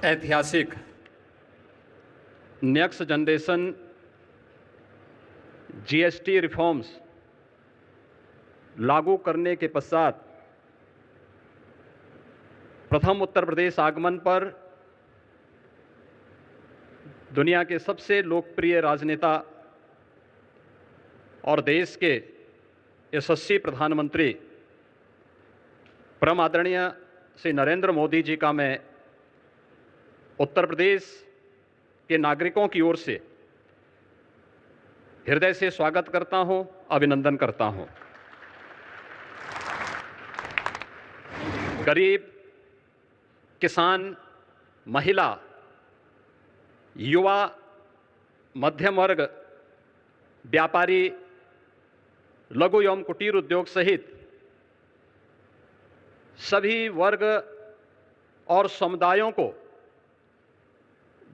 ऐतिहासिक next generation GST reforms लागू करने के पश्चात प्रथम उत्तर प्रदेश आगमन पर दुनिया के सबसे लोकप्रिय राजनेता और देश के यशस्वी प्रधानमंत्री परम आदरणीय श्री नरेंद्र मोदी जी का मैं उत्तर प्रदेश के नागरिकों की ओर से हृदय से स्वागत करता हूं, अभिनंदन करता हूं। गरीब, किसान, महिला, युवा, मध्यम वर्ग, व्यापारी, लघु एवं कुटीर उद्योग सहित सभी वर्ग और समुदायों को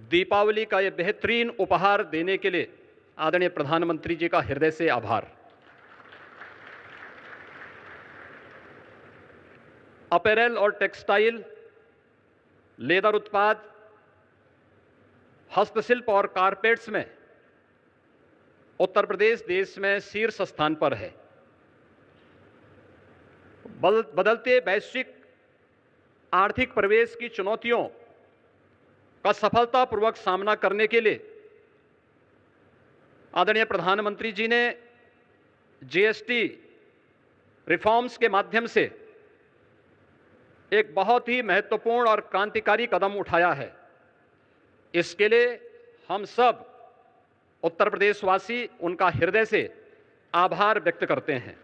दीपावली का यह बेहतरीन उपहार देने के लिए आदरणीय प्रधानमंत्री जी का हृदय से आभार। अपैरल और टेक्सटाइल, लेदर उत्पाद, हस्तशिल्प और कारपेट्स में उत्तर प्रदेश देश में शीर्ष स्थान पर है। बदलते वैश्विक आर्थिक परिवेश की चुनौतियों का सफलतापूर्वक सामना करने के लिए आदरणीय प्रधानमंत्री जी ने जीएसटी रिफॉर्म्स के माध्यम से एक बहुत ही महत्वपूर्ण और क्रांतिकारी कदम उठाया है। इसके लिए हम सब उत्तर प्रदेशवासी उनका हृदय से आभार व्यक्त करते हैं।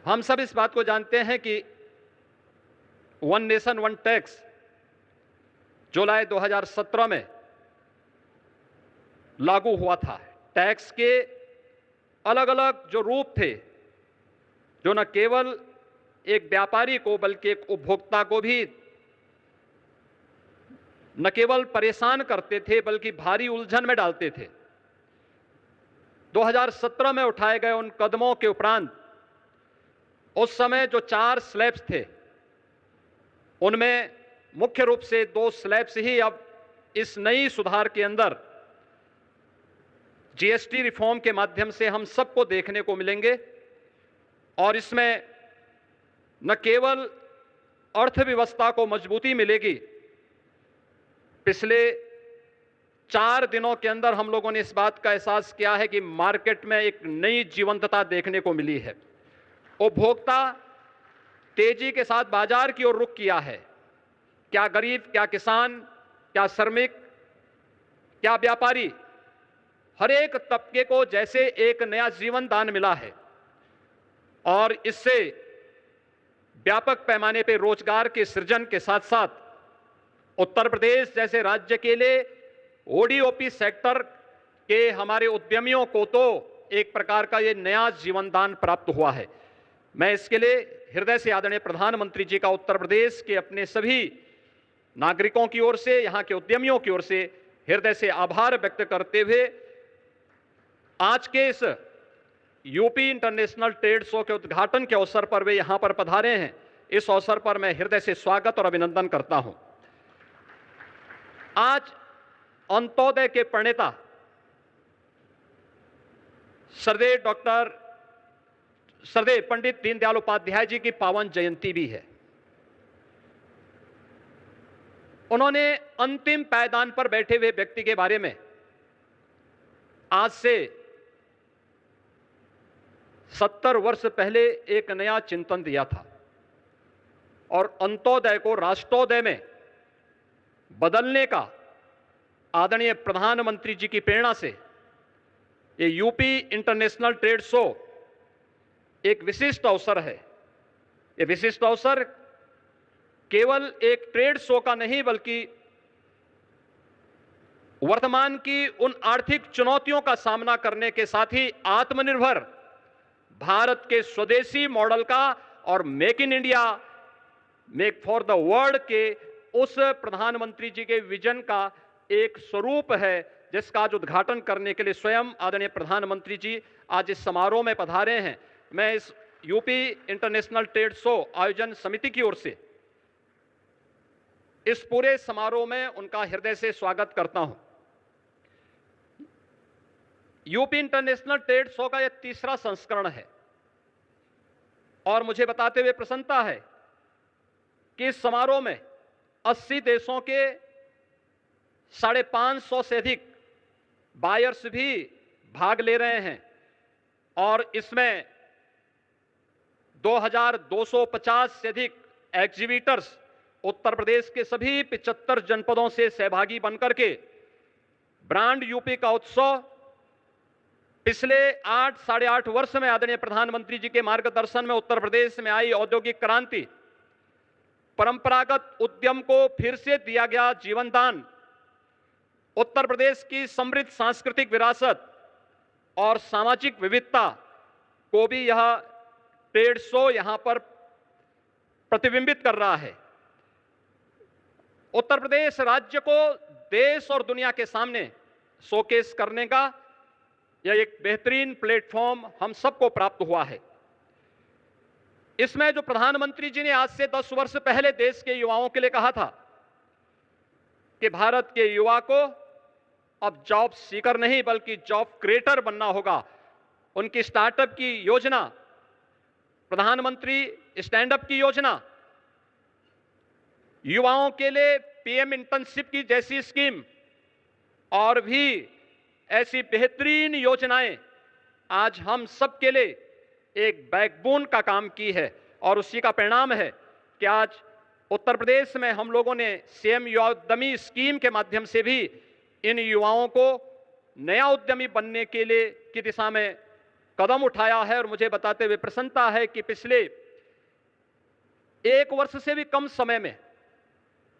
हम सब इस बात को जानते हैं कि वन नेशन वन टैक्स जुलाई 2017 में लागू हुआ था। टैक्स के अलग अलग जो रूप थे, जो न केवल एक व्यापारी को बल्कि एक उपभोक्ता को भी न केवल परेशान करते थे बल्कि भारी उलझन में डालते थे। 2017 में उठाए गए उन कदमों के उपरांत उस समय जो 4 स्लैब्स थे, उनमें मुख्य रूप से 2 स्लैब्स ही अब इस नई सुधार के अंदर जीएसटी रिफॉर्म के माध्यम से हम सबको देखने को मिलेंगे। और इसमें न केवल अर्थव्यवस्था को मजबूती मिलेगी, पिछले 4 दिनों के अंदर हम लोगों ने इस बात का एहसास किया है कि मार्केट में एक नई जीवंतता देखने को मिली है। उपभोक्ता तेजी के साथ बाजार की ओर रुख किया है। क्या गरीब, क्या किसान, क्या श्रमिक, क्या व्यापारी, हर एक तबके को जैसे एक नया जीवन दान मिला है और इससे व्यापक पैमाने पर रोजगार के सृजन के साथ साथ उत्तर प्रदेश जैसे राज्य के लिए ओडीओपी सेक्टर के हमारे उद्यमियों को तो एक प्रकार का ये नया जीवन दान प्राप्त हुआ है। मैं इसके लिए हृदय से आदरणीय प्रधानमंत्री जी का उत्तर प्रदेश के अपने सभी नागरिकों की ओर से, यहां के उद्यमियों की ओर से हृदय से आभार व्यक्त करते हुए आज के इस यूपी इंटरनेशनल ट्रेड शो के उद्घाटन के अवसर पर वे यहां पर पधारे हैं। इस अवसर पर मैं हृदय से स्वागत और अभिनंदन करता हूं। आज अंत्योदय के प्रणेता श्रद्धेय पंडित दीनदयाल उपाध्याय जी की पावन जयंती भी है। उन्होंने अंतिम पायदान पर बैठे हुए व्यक्ति के बारे में आज से 70 वर्ष पहले एक नया चिंतन दिया था और अंत्योदय को राष्ट्रोदय में बदलने का आदरणीय प्रधानमंत्री जी की प्रेरणा से ये यूपी इंटरनेशनल ट्रेड शो एक विशिष्ट अवसर है। ये विशिष्ट अवसर केवल एक ट्रेड शो का नहीं बल्कि वर्तमान की उन आर्थिक चुनौतियों का सामना करने के साथ ही आत्मनिर्भर भारत के स्वदेशी मॉडल का और make in India, make for the world के उस प्रधानमंत्री जी के विजन का एक स्वरूप है, जिसका आज उद्घाटन करने के लिए स्वयं आदरणीय प्रधानमंत्री जी आज इस समारोह में पधारे हैं। मैं इस यूपी इंटरनेशनल ट्रेड शो आयोजन समिति की ओर से इस पूरे समारोह में उनका हृदय से स्वागत करता हूं। यूपी इंटरनेशनल ट्रेड शो का यह तीसरा संस्करण है और मुझे बताते हुए प्रसन्नता है कि इस समारोह में 80 देशों के 550 से अधिक बायर्स भी भाग ले रहे हैं और इसमें 2250 से अधिक एग्जीबिटर्स उत्तर प्रदेश के सभी 75 जनपदों से सहभागी बनकर के ब्रांड यूपी का उत्सव पिछले 8-8.5 वर्ष में आदरणीय प्रधानमंत्री जी के मार्गदर्शन में उत्तर प्रदेश में आई औद्योगिक क्रांति, परंपरागत उद्यम को फिर से दिया गया जीवन दान, उत्तर प्रदेश की समृद्ध सांस्कृतिक विरासत और सामाजिक विविधता को भी यह ट्रेड शो यहां पर प्रतिबिंबित कर रहा है। उत्तर प्रदेश राज्य को देश और दुनिया के सामने शोकेस करने का यह एक बेहतरीन प्लेटफॉर्म हम सबको प्राप्त हुआ है। इसमें जो प्रधानमंत्री जी ने आज से 10 वर्ष पहले देश के युवाओं के लिए कहा था कि भारत के युवा को अब जॉब सीकर नहीं बल्कि जॉब क्रिएटर बनना होगा, उनकी स्टार्टअप की योजना, प्रधानमंत्री स्टैंडअप की योजना, युवाओं के लिए पीएम इंटर्नशिप की जैसी स्कीम और भी ऐसी बेहतरीन योजनाएं आज हम सब के लिए एक बैकबोन का काम की है और उसी का परिणाम है कि आज उत्तर प्रदेश में हम लोगों ने सीएम युवा उद्यमी स्कीम के माध्यम से भी इन युवाओं को नया उद्यमी बनने के लिए की दिशा में कदम उठाया है। और मुझे बताते हुए प्रसन्नता है कि पिछले 1 वर्ष से भी कम समय में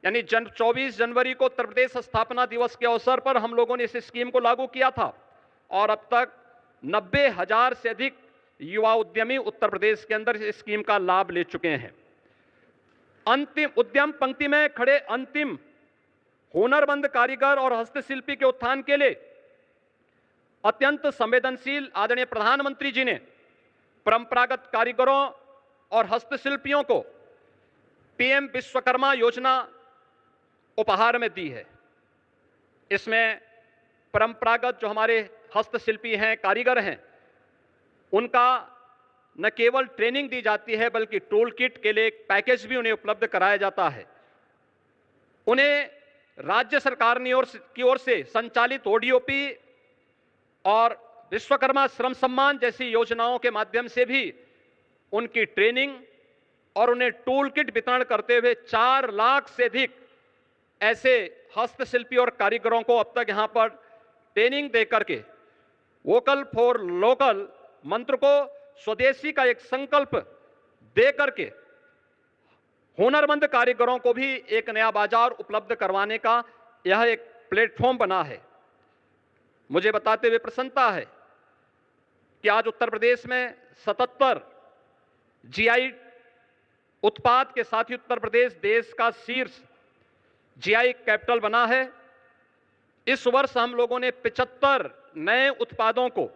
यानी 24 जनवरी को उत्तर प्रदेश स्थापना दिवस के अवसर पर हम लोगों ने इस स्कीम को लागू किया था और अब तक 90,000 से अधिक युवा उद्यमी उत्तर प्रदेश के अंदर इस स्कीम का लाभ ले चुके हैं। अंतिम उद्यम पंक्ति में खड़े अंतिम हुनरमंद कारीगर और हस्तशिल्पी के उत्थान के लिए अत्यंत संवेदनशील आदरणीय प्रधानमंत्री जी ने परंपरागत कारीगरों और हस्तशिल्पियों को पीएम विश्वकर्मा योजना उपहार में दी है। इसमें परंपरागत जो हमारे हस्तशिल्पी हैं, कारीगर हैं, उनका न केवल ट्रेनिंग दी जाती है बल्कि टूल किट के लिए एक पैकेज भी उन्हें उपलब्ध कराया जाता है। उन्हें राज्य सरकार की ओर से संचालित ओडीओपी और विश्वकर्मा श्रम सम्मान जैसी योजनाओं के माध्यम से भी उनकी ट्रेनिंग और उन्हें टूल किट वितरण करते हुए 4 लाख से अधिक ऐसे हस्तशिल्पी और कारीगरों को अब तक यहां पर ट्रेनिंग देकर के वोकल फॉर लोकल मंत्र को, स्वदेशी का एक संकल्प देकर के हुनरमंद कारीगरों को भी एक नया बाजार उपलब्ध करवाने का यह एक प्लेटफॉर्म बना है। मुझे बताते हुए प्रसन्नता है कि आज उत्तर प्रदेश में 77 जीआई उत्पाद के साथ ही उत्तर प्रदेश देश का शीर्ष जीआई कैपिटल बना है। इस वर्ष हम लोगों ने 75 नए उत्पादों को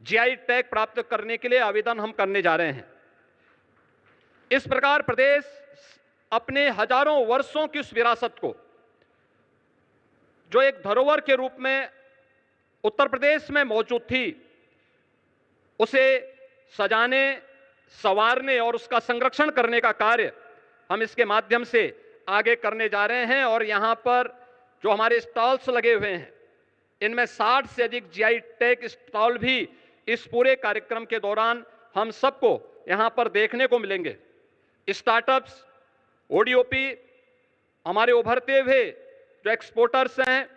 जीआई टैग प्राप्त करने के लिए आवेदन हम करने जा रहे हैं। इस प्रकार प्रदेश अपने हजारों वर्षों की उस विरासत को, जो एक धरोहर के रूप में उत्तर प्रदेश में मौजूद थी, उसे सजाने, संवारने और उसका संरक्षण करने का कार्य हम इसके माध्यम से आगे करने जा रहे हैं। और यहां पर जो हमारे स्टॉल्स लगे हुए हैं, इनमें 60 से अधिक जीआई टैग स्टॉल भी इस पूरे कार्यक्रम के दौरान हम सबको यहां पर देखने को मिलेंगे। स्टार्टअप्स, ओडीओपी, हमारे उभरते हुए जो एक्सपोर्टर्स हैं,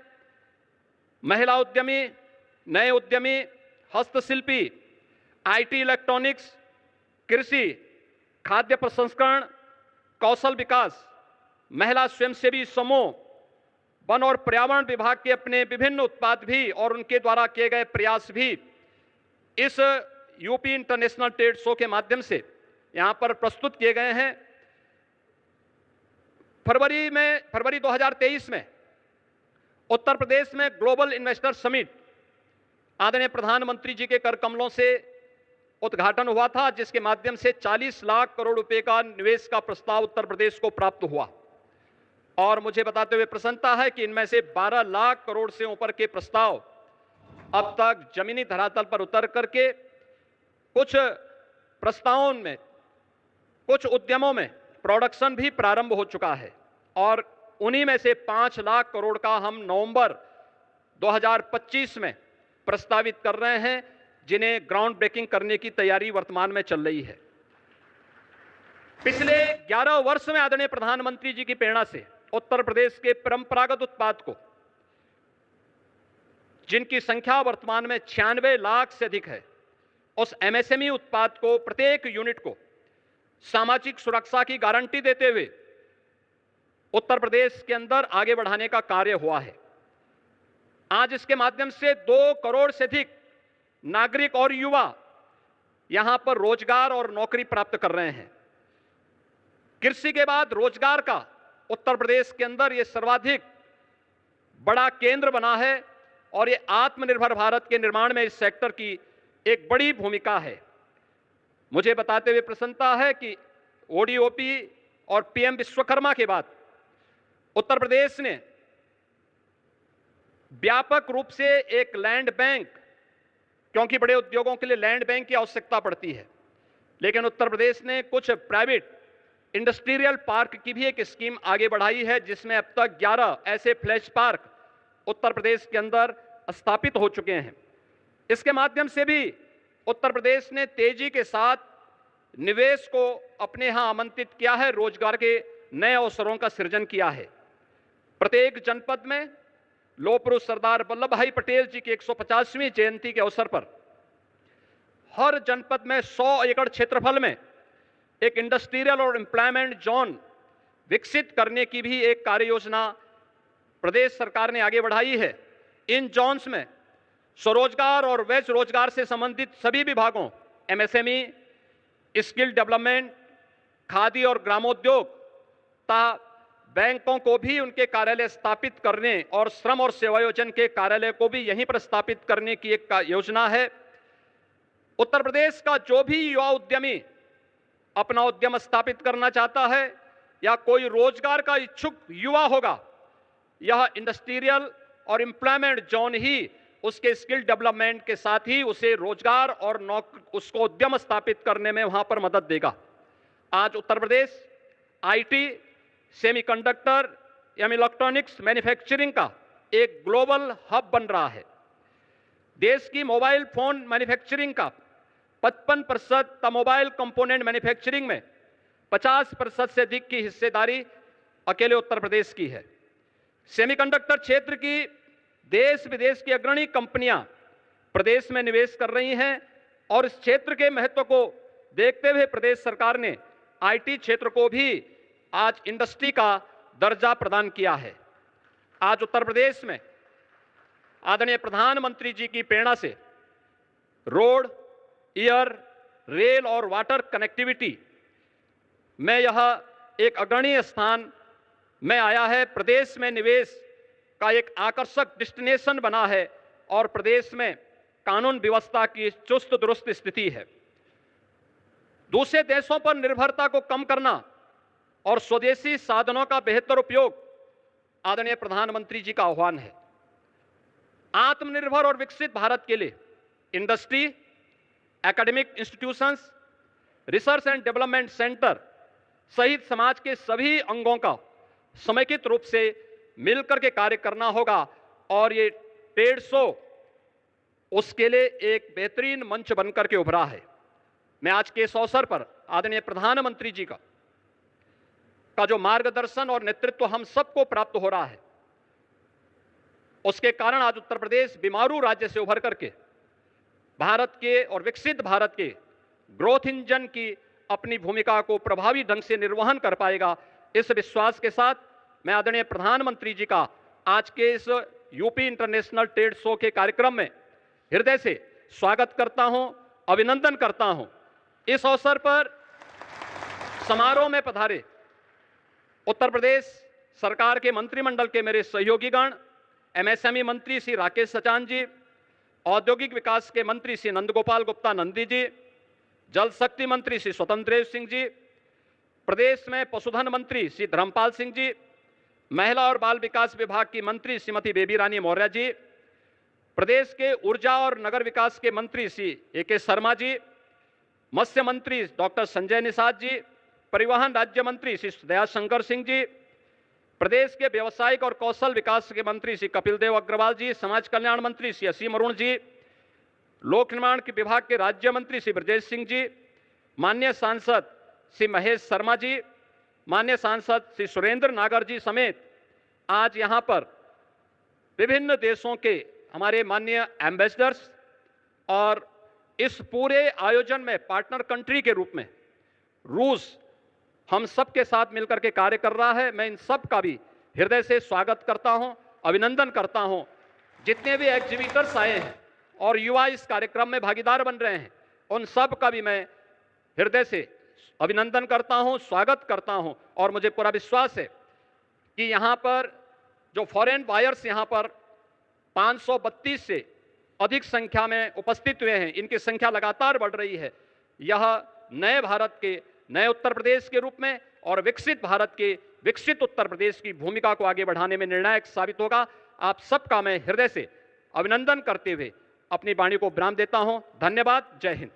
महिला उद्यमी, नए उद्यमी, हस्तशिल्पी, आईटी, इलेक्ट्रॉनिक्स, कृषि, खाद्य प्रसंस्करण, कौशल विकास, महिला स्वयंसेवी समूह, वन और पर्यावरण विभाग के अपने विभिन्न उत्पाद भी और उनके द्वारा किए गए प्रयास भी इस यूपी इंटरनेशनल ट्रेड शो के माध्यम से यहां पर प्रस्तुत किए गए हैं। फरवरी 2023 में उत्तर प्रदेश में ग्लोबल इन्वेस्टर समिट आदरणीय प्रधानमंत्री जी के कर कमलों से उद्घाटन हुआ था, जिसके माध्यम से 40 लाख करोड़ रुपए का निवेश का प्रस्ताव उत्तर प्रदेश को प्राप्त हुआ। और मुझे बताते हुए प्रसन्नता है कि इनमें से 12 लाख करोड़ से ऊपर के प्रस्ताव अब तक जमीनी धरातल पर उतर करके कुछ प्रस्तावों में, कुछ उद्यमों में प्रोडक्शन भी प्रारंभ हो चुका है। और उन्हीं में से 5 लाख करोड़ का हम नवंबर 2025 में प्रस्तावित कर रहे हैं, जिन्हें ग्राउंड ब्रेकिंग करने की तैयारी वर्तमान में चल रही है। पिछले 11 वर्ष में आदरणीय प्रधानमंत्री जी की प्रेरणा से उत्तर प्रदेश के परंपरागत उत्पाद को, जिनकी संख्या वर्तमान में 96 लाख से अधिक है, उस एमएसएमई उत्पाद को, प्रत्येक यूनिट को सामाजिक सुरक्षा की गारंटी देते हुए उत्तर प्रदेश के अंदर आगे बढ़ाने का कार्य हुआ है। आज इसके माध्यम से 2 करोड़ से अधिक नागरिक और युवा यहां पर रोजगार और नौकरी प्राप्त कर रहे हैं। कृषि के बाद रोजगार का उत्तर प्रदेश के अंदर यह सर्वाधिक बड़ा केंद्र बना है और यह आत्मनिर्भर भारत के निर्माण में इस सेक्टर की एक बड़ी भूमिका है। मुझे बताते हुए प्रसन्नता है कि ओडीओपी और पीएम विश्वकर्मा के बाद उत्तर प्रदेश ने व्यापक रूप से एक लैंड बैंक, क्योंकि बड़े उद्योगों के लिए लैंड बैंक की आवश्यकता पड़ती है, लेकिन उत्तर प्रदेश ने कुछ प्राइवेट इंडस्ट्रियल पार्क की भी एक स्कीम आगे बढ़ाई है, जिसमें अब तक 11 ऐसे फ्लैश पार्क उत्तर प्रदेश के अंदर स्थापित हो चुके हैं। इसके माध्यम से भी उत्तर प्रदेश ने तेजी के साथ निवेश को अपने यहां आमंत्रित किया है, रोजगार के नए अवसरों का सृजन किया है। प्रत्येक जनपद में लौह पुरुष सरदार वल्लभ भाई पटेल जी की 150वीं जयंती के अवसर पर हर जनपद में 100 एकड़ क्षेत्रफल में एक इंडस्ट्रियल और एम्प्लॉयमेंट जोन विकसित करने की भी एक कार्य योजना प्रदेश सरकार ने आगे बढ़ाई है। इन जोन्स में स्वरोजगार और वैध रोजगार से संबंधित सभी विभागों, एमएसएमई, स्किल डेवलपमेंट, खादी और ग्रामोद्योग तथा बैंकों को भी उनके कार्यालय स्थापित करने और श्रम और सेवायोजन के कार्यालय को भी यहीं पर स्थापित करने की एक योजना है। उत्तर प्रदेश का जो भी युवा उद्यमी अपना उद्यम स्थापित करना चाहता है या कोई रोजगार का इच्छुक युवा होगा, यह इंडस्ट्रियल और एम्प्लॉयमेंट जोन ही उसके स्किल डेवलपमेंट के साथ ही उसे रोजगार और उसको उद्यम स्थापित करने में वहां पर मदद देगा। आज उत्तर प्रदेश आईटी, सेमीकंडक्टर या इलेक्ट्रॉनिक्स मैन्युफैक्चरिंग का एक ग्लोबल हब बन रहा है। देश की मोबाइल फोन मैन्युफैक्चरिंग का 55%, मोबाइल कंपोनेंट मैन्युफैक्चरिंग में 50% से अधिक की हिस्सेदारी अकेले उत्तर प्रदेश की है। सेमीकंडक्टर क्षेत्र की देश विदेश की अग्रणी कंपनियां प्रदेश में निवेश कर रही हैं और इस क्षेत्र के महत्व को देखते हुए प्रदेश सरकार ने आईटी क्षेत्र को भी आज इंडस्ट्री का दर्जा प्रदान किया है। आज उत्तर प्रदेश में आदरणीय प्रधानमंत्री जी की प्रेरणा से रोड, एयर, रेल और वाटर कनेक्टिविटी में यह एक अग्रणी स्थान में आया है। प्रदेश में निवेश का एक आकर्षक डेस्टिनेशन बना है और प्रदेश में कानून व्यवस्था की चुस्त दुरुस्त स्थिति है। दूसरे देशों पर निर्भरता को कम करना और स्वदेशी साधनों का बेहतर उपयोग आदरणीय प्रधानमंत्री जी का आह्वान है। आत्मनिर्भर और विकसित भारत के लिए industry, academic institutions, research and development centre सहित समाज के सभी अंगों का समेकित रूप से मिलकर के कार्य करना होगा और ये ट्रेड शो उसके लिए एक बेहतरीन मंच बनकर के उभरा है। मैं आज के इस अवसर पर आदरणीय प्रधानमंत्री जी का जो मार्गदर्शन और नेतृत्व हम सबको प्राप्त हो रहा है, उसके कारण आज उत्तर प्रदेश बीमारू राज्य से उभर करके भारत के और विकसित भारत के ग्रोथ इंजन की अपनी भूमिका को प्रभावी ढंग से निर्वहन कर पाएगा। इस विश्वास के साथ मैं आदरणीय प्रधानमंत्री जी का आज के इस यूपी इंटरनेशनल ट्रेड शो के कार्यक्रम में हृदय से स्वागत करता हूं, अभिनंदन करता हूं। इस अवसर पर समारोह में पधारे उत्तर प्रदेश सरकार के मंत्रिमंडल के मेरे सहयोगीगण, एमएसएमई मंत्री श्री राकेश सचान जी, औद्योगिक विकास के मंत्री श्री नंदगोपाल गुप्ता नंदी जी, जल शक्ति मंत्री श्री स्वतंत्र देव सिंह जी, प्रदेश में पशुधन मंत्री श्री धर्मपाल सिंह जी, महिला और बाल विकास विभाग की मंत्री श्रीमती बेबी रानी मौर्य जी, प्रदेश के ऊर्जा और नगर विकास के मंत्री श्री ए.के. शर्मा जी, मत्स्य मंत्री डॉक्टर संजय निषाद जी, परिवहन राज्य मंत्री श्री दयाशंकर सिंह जी, प्रदेश के व्यवसायिक और कौशल विकास के मंत्री श्री कपिल देव अग्रवाल जी, समाज कल्याण मंत्री श्री असीम अरुण जी, लोक निर्माण के विभाग के राज्य मंत्री श्री ब्रजेश सिंह जी, माननीय सांसद श्री महेश शर्मा जी, माननीय सांसद श्री सुरेंद्र नागर जी समेत आज यहां पर विभिन्न देशों के हमारे माननीय एम्बेसडर्स और इस पूरे आयोजन में पार्टनर कंट्री के रूप में रूस हम सब के साथ मिलकर के कार्य कर रहा है। मैं इन सब का भी हृदय से स्वागत करता हूं, अभिनंदन करता हूं। जितने भी एग्जीबिटर्स आए हैं और युवा इस कार्यक्रम में भागीदार बन रहे हैं, उन सब का भी मैं हृदय से अभिनंदन करता हूं, स्वागत करता हूं। और मुझे पूरा विश्वास है कि यहां पर जो फॉरेन बायर्स यहां पर 532 से अधिक संख्या में उपस्थित हुए हैं, इनकी संख्या लगातार बढ़ रही है। यह नए भारत के, नए उत्तर प्रदेश के रूप में और विकसित भारत के विकसित उत्तर प्रदेश की भूमिका को आगे बढ़ाने में निर्णायक साबित होगा। आप सबका मैं हृदय से अभिनंदन करते हुए अपनी वाणी को विराम देता हूं। धन्यवाद। जय हिंद।